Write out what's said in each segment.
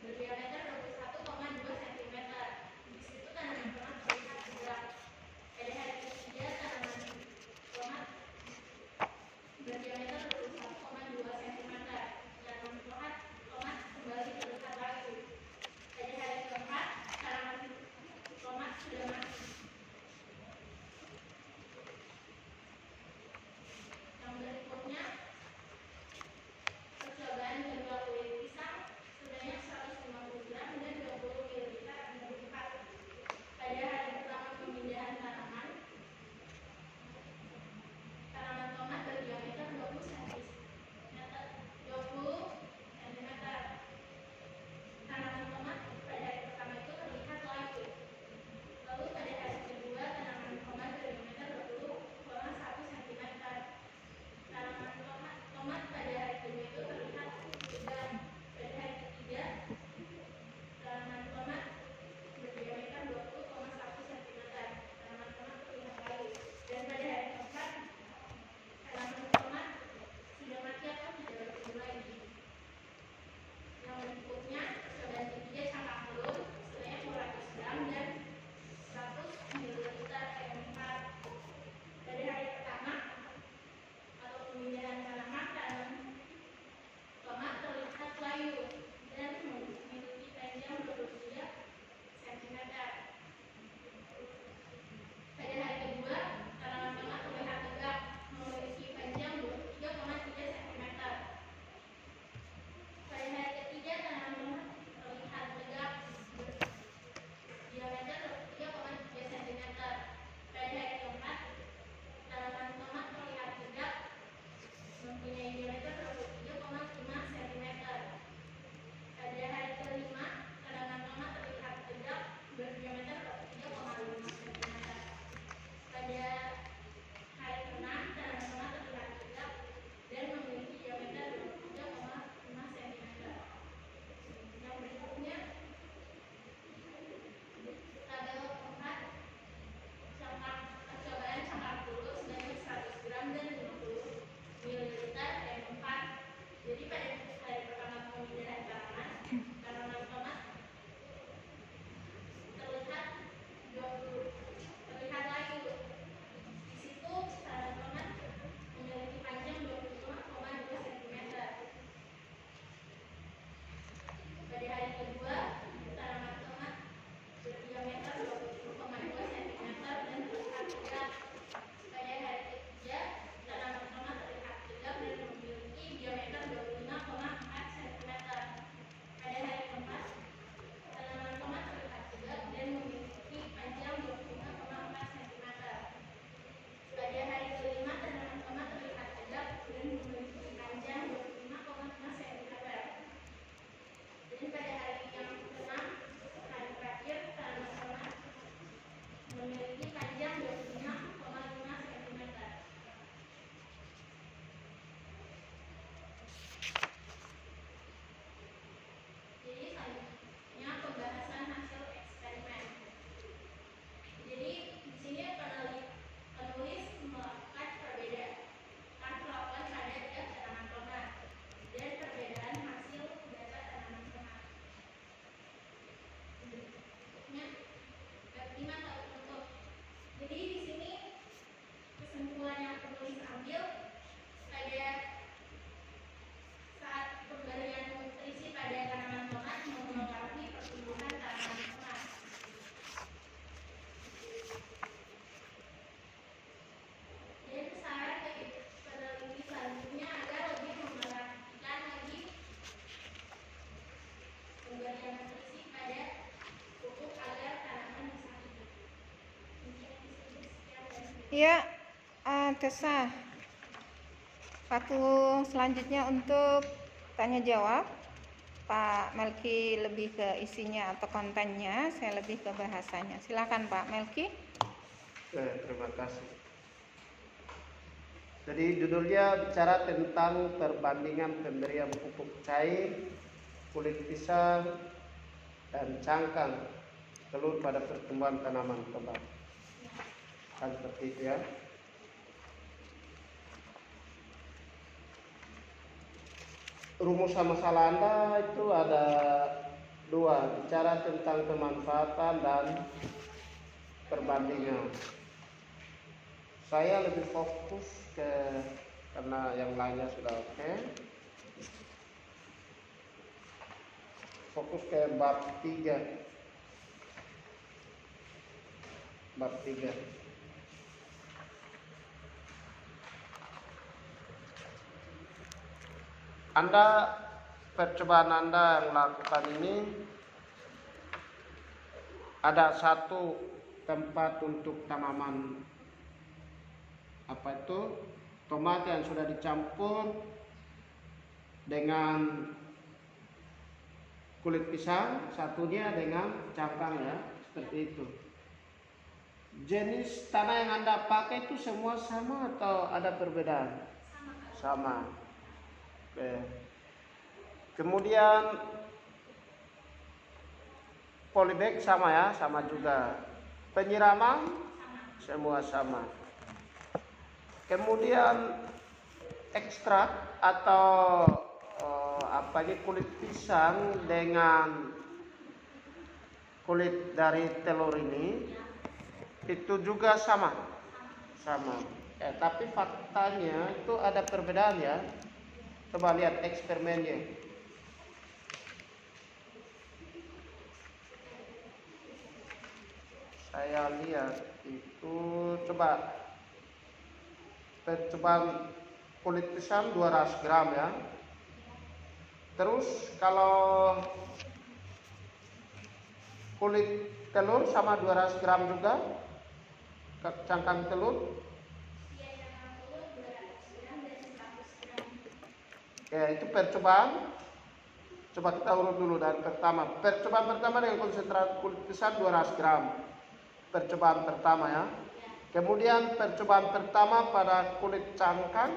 berdiameter 21,2 cm. Di situ tanaman tomat terlihat tegak. Pada hari ketiga tanaman tomat berdiameter 21,2 cm. Tanaman tomat kembali terlihat layu. Pada hari keempat tanaman tomat sudah mati. Yang berikutnya percobaan kedua kulit pisang sebanyak 150 gram dan 20 ml diempat. Pada hari pertama pemindahan tanaman tomat berdiameter 20 cm. Tanaman tomat pada hari pertama itu terlihat layu. Lalu pada hari kedua tanaman tomat berdiameter 20,1 cm. Tanaman tomat pada hari kedua itu terlihat tegak. Pada hari ketiga tanaman tomat berdiameter 20,1 cm. Tanaman tomat terlihat layu. Dan pada hari keempat tanaman tomat sudah mati atau tidak bertumbuh lagi. Yang berikutnya percobaan ketiga cangkang telur sebanyak 200 gram dan 100 ml air 4. Pada hari pertama atau pemindahan tanaman tomat terlihat layu dan memiliki panjang 23 cm. Pada hari kedua tanaman tomat terlihat tegak, memiliki panjang 23,3 cm. Pada hari ketiga tanaman tomat terlihat tegak, diameter 23,3 cm. Pada hari keempat tanaman tomat terlihat tegak, mempunyai diameter 23,5 cm. Pada hari kelima tanaman tomat terlihat tegak, berdiameter 3,5 cm. Pada hari keenam tanaman tomat terlihat tegak dan memiliki diameter 23,5 cm. Yang berikutnya tabel keempat percobaan cangkang telur sebanyak 100 gram dan 50 ml air 4. Jadi pada hari pertama pemindahan tanaman tomat terlihat layu. Di situ tanaman tomat memiliki panjang 25,2 cm. Pada hari kedua tanaman tomat berdiameter 20,2 cm dan terlihat tegak. Pada hari ketiga tanaman tomat terlihat tegak dan memiliki diameter 25,4 cm. Pada hari keempat tanaman tomat terlihat tegak dan memiliki panjang 25,4 cm. Pada hari kelima tanaman tomat terlihat tegak dan memiliki panjang 25,5 cm. Dan pada hari yang keenam, hari terakhir, tanaman tomat memiliki panjang 25,5 cm. Jadi selanjutnya pembahasan hasil eksperimen. Jadi di sini penulis melakukan perbedaan pada tiap tanaman tomat dan perbedaan hasil data tanaman tomat. Berikutnya bagaimana untuk. Jadi di sini kesimpulan yang penulis ambil pada saat pemberian nutrisi pada tanaman tomat mempengaruhi pertumbuhan tanaman tomat. Dan saran bagi peneliti selanjutnya agar lebih memperhatikan lagi pemberian nutrisi pada pupuk agar tanaman bisa hidup. Mungkin sekian dari Ya, Tessa. Waktu selanjutnya untuk tanya jawab. Pak Melki lebih ke isinya atau kontennya, saya lebih ke bahasanya. Silakan Pak Melki. Terima kasih. Jadi judulnya bicara tentang perbandingan pemberian pupuk cair, kulit pisang, dan cangkang telur pada pertumbuhan tanaman tomat. Kan seperti itu ya. Rumusan masalah Anda itu ada 2. Bicara tentang pemanfaatan dan perbandingan. Saya lebih fokus karena yang lainnya sudah oke. Fokus ke bab 3. Bab 3. Percobaan Anda yang lakukan ini ada satu tempat untuk tanaman tomat yang sudah dicampur dengan kulit pisang, satunya dengan cangkang ya, seperti itu. Jenis tanah yang Anda pakai itu semua sama atau ada perbedaan? Sama. Oke. Kemudian polybag sama ya, sama juga. Penyiraman semua sama. Kemudian ekstrak atau kulit pisang dengan kulit dari telur ini itu juga sama. Tapi faktanya itu ada perbedaan ya. Coba lihat eksperimennya. Saya lihat itu, coba percobaan kulit pisang 200 gram ya. Terus kalau kulit telur sama 200 gram juga, cangkang telur. Ya, itu percobaan. Coba kita urut dulu dari pertama. Percobaan pertama dengan konsentrasi kulit pisang 200 gram. Percobaan pertama ya. Kemudian percobaan pertama pada kulit cangkang,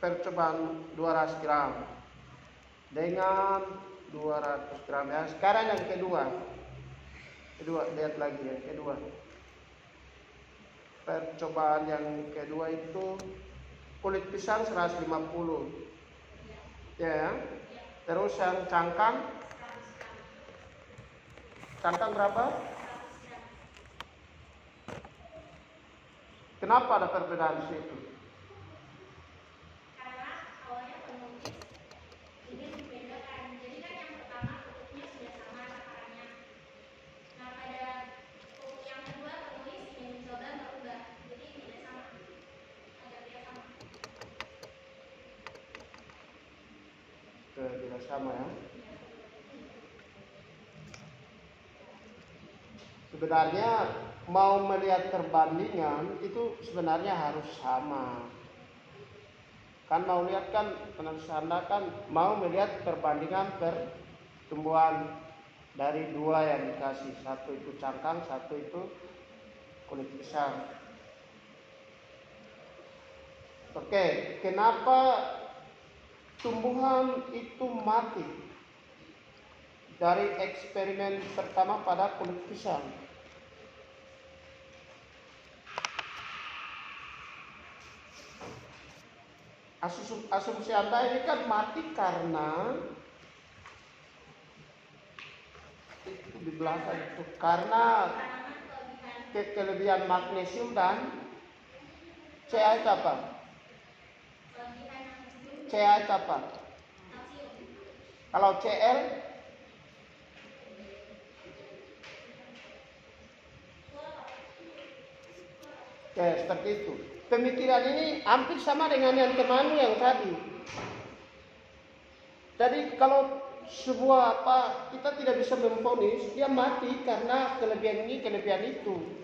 percobaan 200 gram dengan 200 gram ya. Sekarang yang kedua lihat lagi yang kedua. Percobaan yang kedua itu kulit pisang 150 ya. Terus yang cangkang berapa? Kenapa ada perbedaan di situ? Karena awalnya penulis ini membedakan. Jadi kan yang pertama pupuknya sudah sama takarannya. Nah pada pupuk yang kedua penulis ingin mencoba merubah. Jadi tidak sama. Agar dia sama. Tidak sama ya. Sebenarnya mau melihat perbandingan itu sebenarnya harus sama. Kan mau lihat kan penulis Anda kan mau melihat perbandingan pertumbuhan dari dua yang dikasih, satu itu cangkang, satu itu kulit pisang. Oke, kenapa tumbuhan itu mati dari eksperimen pertama pada kulit pisang? Asumsi Anda ini kan mati karena itu di belakang itu karena kelebihan magnesium dan Ca itu apa? Ca itu apa? Kalau Cl ya seperti itu. Pemikiran ini hampir sama dengan yang temanmu yang tadi. Jadi kalau sebuah kita tidak bisa memvonis dia mati karena kelebihan ini, kelebihan itu.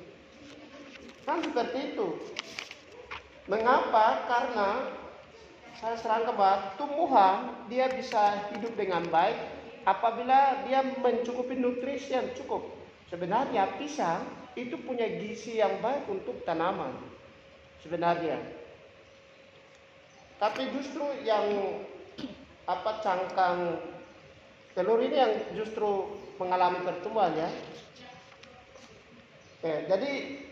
Kan seperti itu. Mengapa? Karena saya serang kebat, tumbuhan dia bisa hidup dengan baik apabila dia mencukupi nutrisi yang cukup. Sebenarnya pisang itu punya gizi yang baik untuk tanaman. Sebenarnya. Tapi justru yang cangkang telur ini yang justru mengalami pertumbuhan ya. Jadi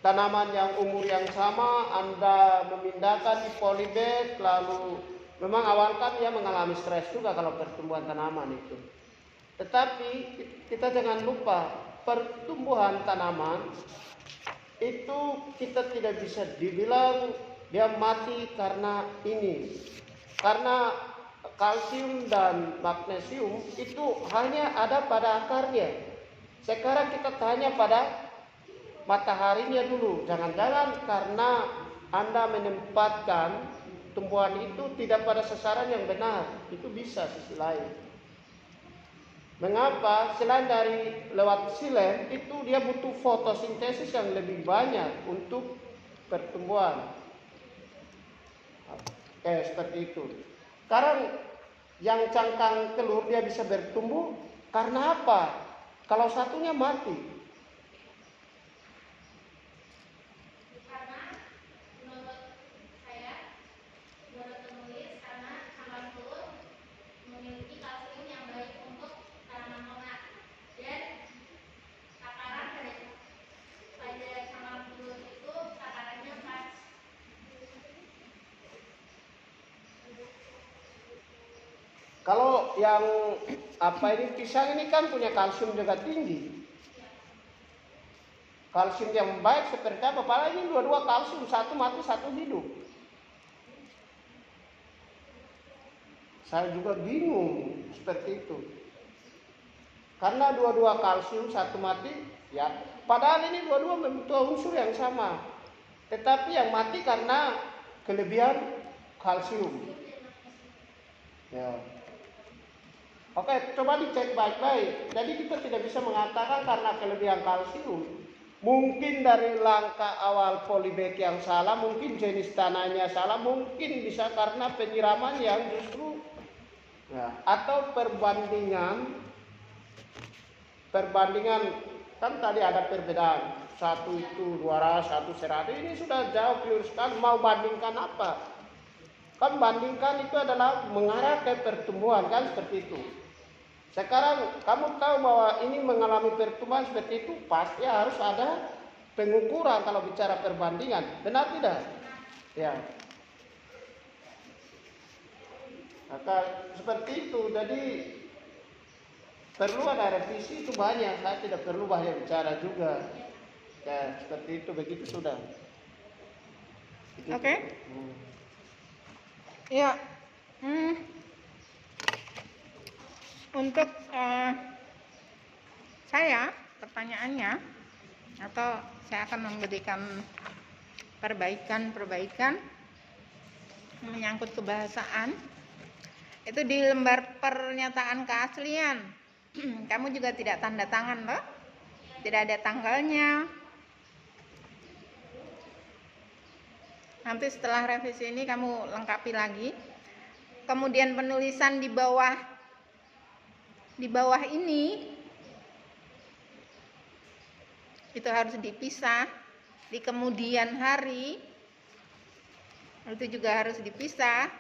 tanaman yang umur yang sama Anda memindahkan di polybag lalu Memang awal kan dia mengalami stres juga kalau pertumbuhan tanaman itu. Tetapi kita jangan lupa pertumbuhan tanaman itu kita tidak bisa dibilang dia mati karena ini. Karena kalsium dan magnesium itu hanya ada pada akarnya. Sekarang kita tanya pada mataharinya dulu. Jangan-jangan karena Anda menempatkan tumbuhan itu tidak pada sasaran yang benar. Itu bisa sisi lain. Mengapa? Selain dari lewat silen itu dia butuh fotosintesis yang lebih banyak untuk pertumbuhan. Oke, seperti itu. Sekarang yang cangkang telur dia bisa bertumbuh karena apa? Kalau satunya mati. Karena menurut saya, menurut penulis, karena cangkang telur memiliki kalsium yang baik untuk tanaman tomat dan takaran pada cangkang telur itu takarannya pas. Kalau yang ini pisang ini kan punya kalsium juga tinggi. Kalsium yang baik seperti apa? Padahal ini dua-dua kalsium, satu mati satu hidup. Saya juga bingung seperti itu. Karena dua-dua kalsium satu mati, ya. Padahal ini dua-dua membutuhkan unsur yang sama. Tetapi yang mati karena kelebihan kalsium. Ya. Oke, coba dicek baik-baik. Jadi kita tidak bisa mengatakan karena kelebihan kalsium. Mungkin dari langkah awal polybag yang salah, mungkin jenis tanahnya salah, mungkin bisa karena penyiraman yang justru atau perbandingan kan tadi ada perbedaan. Satu itu 200, satu 100. Ini sudah jauh pure sekali. Mau bandingkan apa? Kan bandingkan itu adalah mengarah ke pertumbuhan, kan seperti itu. Sekarang kamu tahu bahwa ini mengalami pertumbuhan seperti itu, pasti harus ada pengukuran kalau bicara perbandingan. Benar tidak? Ya. Maka seperti itu. Jadi perlu ada revisi itu banyak. Saya tidak perlu banyak bicara juga. Ya, seperti itu. Begitu sudah. Oke. Ya. Untuk saya pertanyaannya, atau saya akan memberikan perbaikan menyangkut kebahasaan itu di lembar pernyataan keaslian. Kamu juga tidak tanda tangan loh, tidak ada tanggalnya. Nanti setelah revisi ini kamu lengkapi lagi. Kemudian penulisan di bawah ini itu harus dipisah. Di kemudian hari itu juga harus dipisah,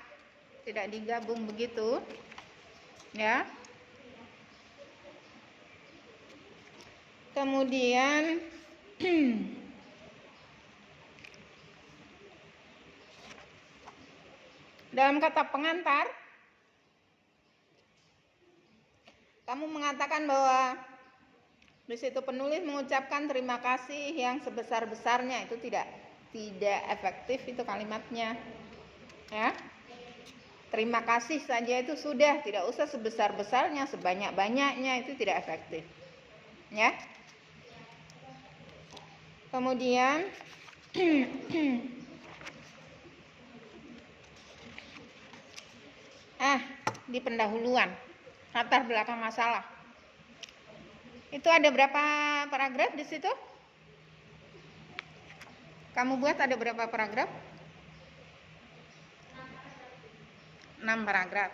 tidak digabung begitu, ya. Kemudian dalam kata pengantar kamu mengatakan bahwa di situ penulis mengucapkan terima kasih yang sebesar-besarnya. Itu tidak efektif itu kalimatnya, ya. Terima kasih saja itu sudah, tidak usah sebesar-besarnya, sebanyak-banyaknya, itu tidak efektif, ya. Kemudian di pendahuluan latar belakang masalah itu ada berapa paragraf di situ? Kamu buat ada berapa paragraf? 6 paragraf.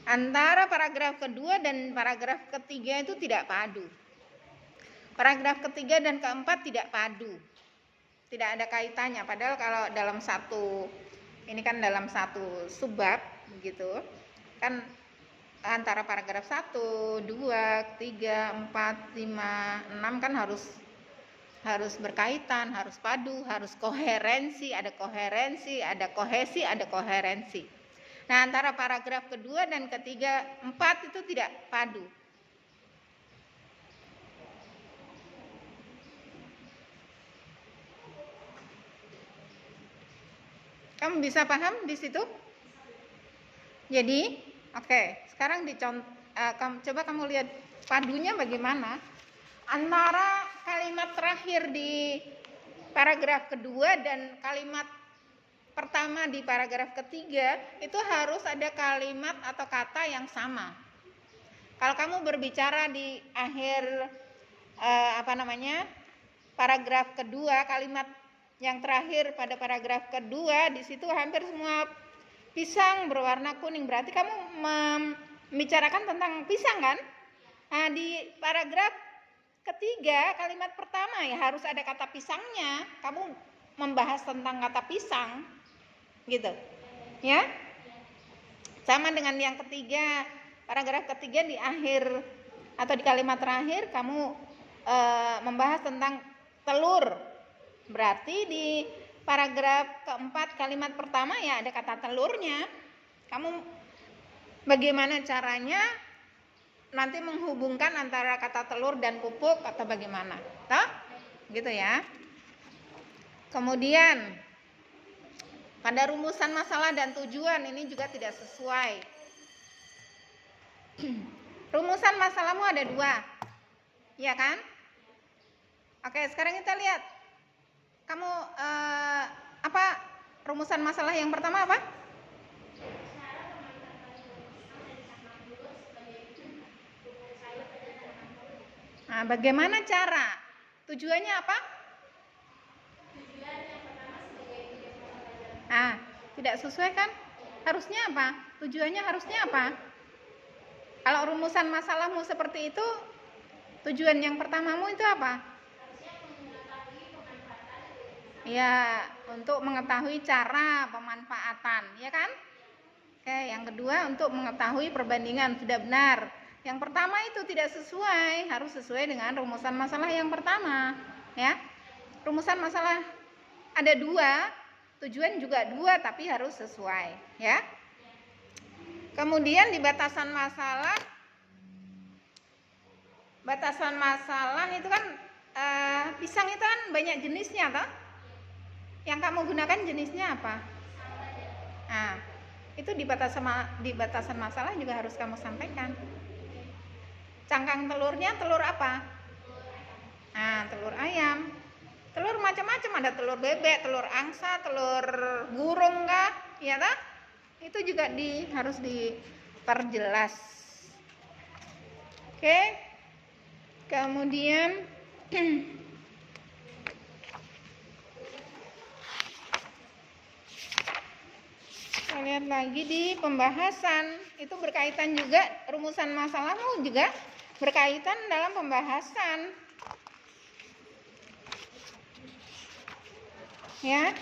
Antara paragraf kedua dan paragraf ketiga itu tidak padu. Paragraf ketiga dan keempat tidak padu, tidak ada kaitannya. Padahal kalau dalam satu subbab begitu kan, antara paragraf 1, 2, 3, 4, 5, 6 kan harus berkaitan, harus padu, harus koherensi, ada kohesi, ada koherensi. Nah, antara paragraf kedua dan ketiga, 4 itu tidak padu. Kamu bisa paham di situ? Jadi, oke, sekarang coba kamu lihat padunya bagaimana antara kalimat terakhir di paragraf kedua dan kalimat pertama di paragraf ketiga. Itu harus ada kalimat atau kata yang sama. Kalau kamu berbicara di akhir paragraf kedua, kalimat yang terakhir pada paragraf kedua, di situ hampir semua pisang berwarna kuning, berarti kamu membicarakan tentang pisang kan? Nah, di paragraf ketiga, kalimat pertama ya harus ada kata pisangnya. Kamu membahas tentang kata pisang, gitu, ya? Sama dengan yang ketiga, paragraf ketiga di akhir atau di kalimat terakhir kamu membahas tentang telur. Berarti di paragraf keempat kalimat pertama ya ada kata telurnya. Kamu bagaimana caranya nanti menghubungkan antara kata telur dan pupuk atau bagaimana? Toh? Gitu ya. Kemudian pada rumusan masalah dan tujuan ini juga tidak sesuai. Rumusan masalahmu ada 2. Iya kan? Oke, sekarang kita lihat. Kamu rumusan masalah yang pertama apa? Nah, bagaimana cara? Tujuannya apa? Nah, tidak sesuai kan? Harusnya apa? Tujuannya harusnya apa? Kalau rumusan masalahmu seperti itu, tujuan yang pertamamu itu apa? Ya, untuk mengetahui cara pemanfaatan, ya kan? Oke, yang kedua untuk mengetahui perbandingan, sudah benar. Yang pertama itu tidak sesuai, harus sesuai dengan rumusan masalah yang pertama, ya. Rumusan masalah ada 2, tujuan juga 2, tapi harus sesuai, ya. Kemudian di batasan masalah itu kan pisang itu kan banyak jenisnya, toh? Yang kamu gunakan jenisnya apa? Nah, itu di batasan masalah juga harus kamu sampaikan. Cangkang telurnya telur apa? Nah, telur ayam. Telur macam-macam, ada telur bebek, telur angsa, telur burung kah? Ya toh? Itu juga harus diperjelas. Oke. Kemudian kita lihat lagi di pembahasan, itu berkaitan juga, rumusan masalahmu juga berkaitan dalam pembahasan, ya.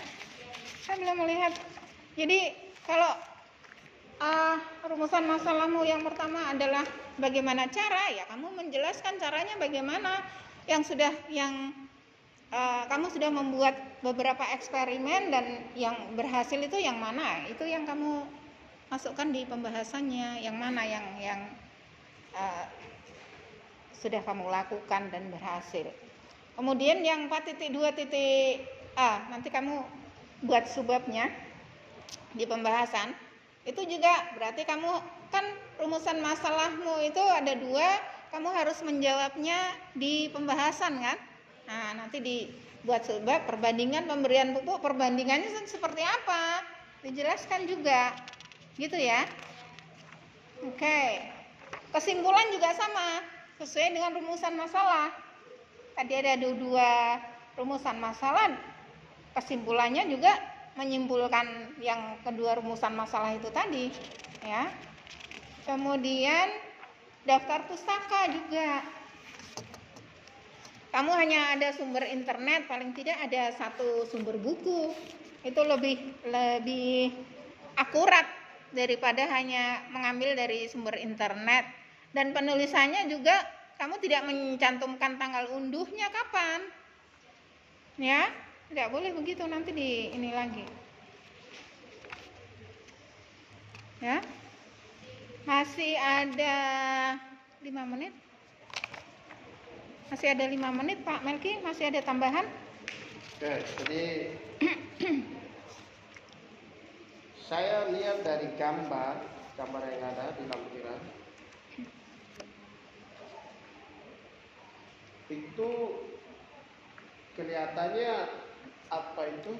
Saya belum melihat. Jadi kalau rumusan masalahmu yang pertama adalah bagaimana cara, ya kamu menjelaskan caranya bagaimana. Kamu sudah membuat beberapa eksperimen dan yang berhasil itu yang mana? Itu yang kamu masukkan di pembahasannya, yang mana yang sudah kamu lakukan dan berhasil. Kemudian yang 4.2.a nanti kamu buat subbabnya di pembahasan. Itu juga berarti kamu kan rumusan masalahmu itu ada 2, kamu harus menjawabnya di pembahasan kan? Nah, nanti dibuat subbab perbandingan pemberian pupuk, perbandingannya seperti apa? Dijelaskan juga. Gitu ya. Oke. Kesimpulan juga sama, sesuai dengan rumusan masalah. Tadi ada 2 rumusan masalah, kesimpulannya juga menyimpulkan yang kedua rumusan masalah itu tadi, ya. Kemudian daftar pustaka juga. Kamu hanya ada sumber internet, paling tidak ada 1 sumber buku. Itu lebih akurat daripada hanya mengambil dari sumber internet. Dan penulisannya juga kamu tidak mencantumkan tanggal unduhnya kapan. Ya, tidak boleh begitu, nanti ini lagi. Ya. Masih ada 5 menit. Masih ada 5 menit Pak Melki, masih ada tambahan? Oke, jadi saya lihat dari gambar yang ada di lampiran itu kelihatannya apa itu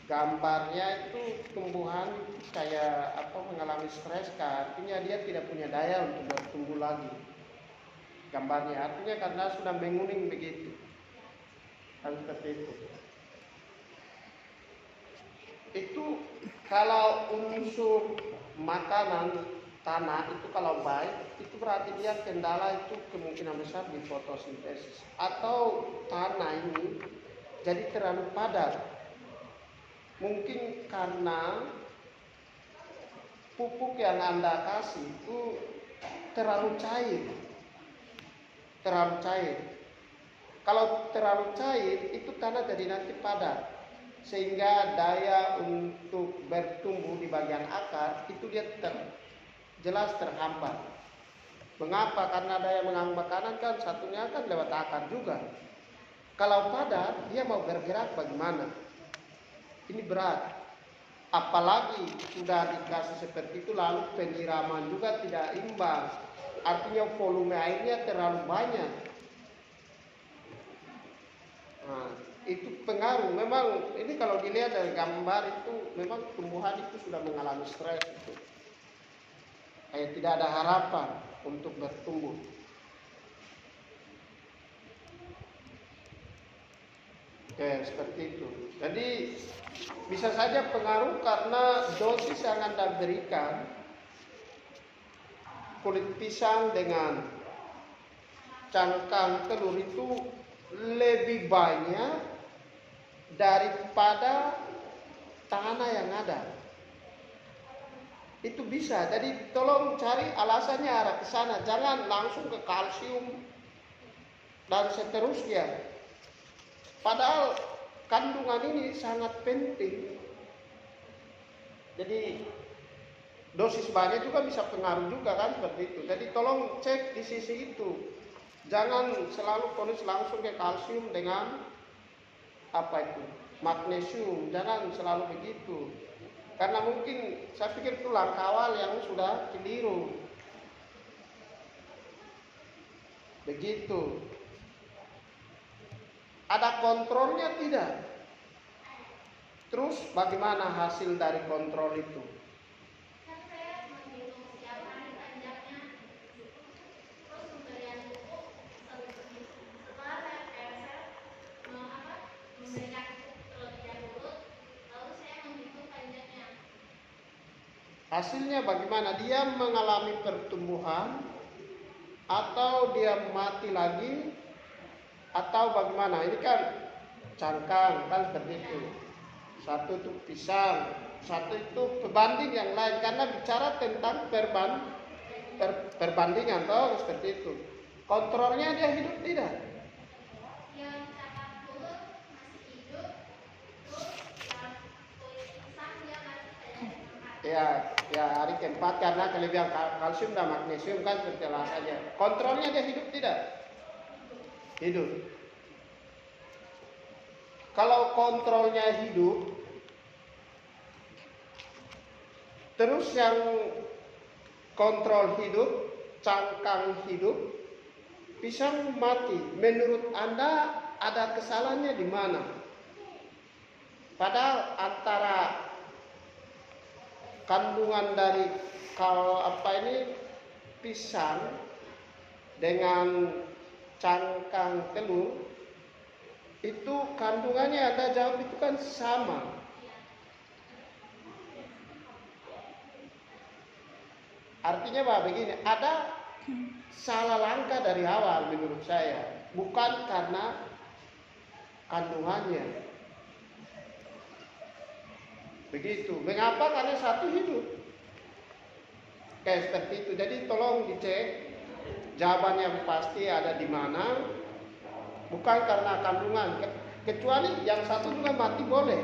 gambarnya itu tumbuhan kayak apa mengalami stres, artinya dia tidak punya daya untuk bertumbuh lagi. Gambarnya artinya karena sudah menguning begitu, kan seperti itu. Itu kalau unsur makanan tanah itu kalau baik, itu berarti dia kendala itu kemungkinan besar di fotosintesis, atau tanah ini jadi terlalu padat. Mungkin karena pupuk yang Anda kasih itu terlalu cair. Kalau terlalu cair, itu tanah jadi nanti padat, sehingga daya untuk bertumbuh di bagian akar itu dia jelas terhambat. Mengapa? Karena daya menghambat kanan kan satunya kan lewat akar juga. Kalau padat, dia mau bergerak bagaimana? Ini berat. Apalagi sudah dikasih seperti itu, lalu penyiraman juga tidak imbang. Artinya volume airnya terlalu banyak. Nah, itu pengaruh. Memang ini kalau dilihat dari gambar itu memang tumbuhan itu sudah mengalami stres itu. Kayak tidak ada harapan untuk bertumbuh. Oke, seperti itu. Jadi bisa saja pengaruh karena dosis yang Anda berikan kulit pisang dengan cangkang telur itu lebih banyak daripada tanah yang ada. Itu bisa. Jadi tolong cari alasannya arah ke sana, jangan langsung ke kalsium dan seterusnya. Padahal kandungan ini sangat penting. Jadi dosis banyak juga bisa pengaruh juga kan seperti itu. Jadi tolong cek di sisi itu. Jangan selalu ponis langsung ke kalsium dengan apa itu magnesium. Jangan selalu begitu. Karena mungkin saya pikir itu langkah awal yang sudah keliru. Begitu. Ada kontrolnya tidak? Terus bagaimana hasil dari kontrol itu? Kan saya menghitung setiap hari panjangnya, terus pemberian pupuk setelah saya memberikan pupuk terlebih dahulu, lalu saya menghitung panjangnya. Hasilnya bagaimana? Dia mengalami pertumbuhan atau dia mati lagi atau bagaimana? Ini kan cangkang kan seperti itu. Satu itu pisang, satu itu pembanding yang lain, karena bicara tentang perbandingan toh seperti itu. Kontrolnya dia hidup tidak? Yang cangkang telur masih hidup, terus yang kulit pisang dia masih kayak Ya hari keempat karena kelebihan kalsium dan magnesium kan seperti alasannya. Kontrolnya dia hidup tidak? Hidup. Kalau kontrolnya hidup, terus yang kontrol hidup, cangkang hidup, pisang mati. Menurut Anda ada kesalahannya di mana? Padahal antara kandungan dari pisang dengan cangkang telur itu kandungannya Anda jawab itu kan sama. Artinya bahwa begini, ada salah langkah dari awal menurut saya, bukan karena kandungannya. Begitu. Mengapa? Karena satu hidup. Kayak seperti itu. Jadi tolong dicek jawaban yang pasti ada di mana. Bukan karena kandungan, kecuali yang satu juga mati boleh,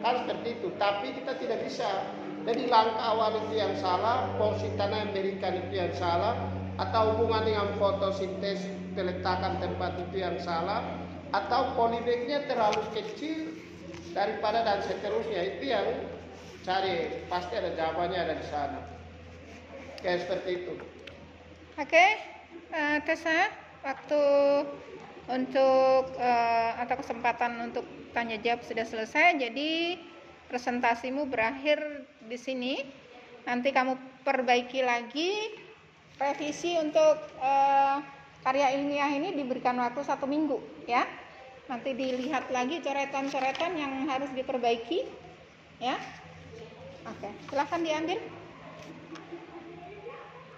kan seperti itu. Tapi kita tidak bisa Jadi langkah awal itu yang salah, porsi tanah yang diberikan itu yang salah, atau hubungan dengan fotosintesis peletakan tempat itu yang salah, atau polybagnya terlalu kecil daripada dan seterusnya. Itu yang cari, pasti ada jawabannya ada di sana. Kayak seperti itu. Oke, Tessa, waktu untuk atau kesempatan untuk tanya jawab sudah selesai. Jadi presentasimu berakhir di sini. Nanti kamu perbaiki lagi, revisi untuk karya ilmiah ini diberikan waktu 1 minggu, ya. Nanti dilihat lagi coretan-coretan yang harus diperbaiki, ya. Oke, silahkan diambil.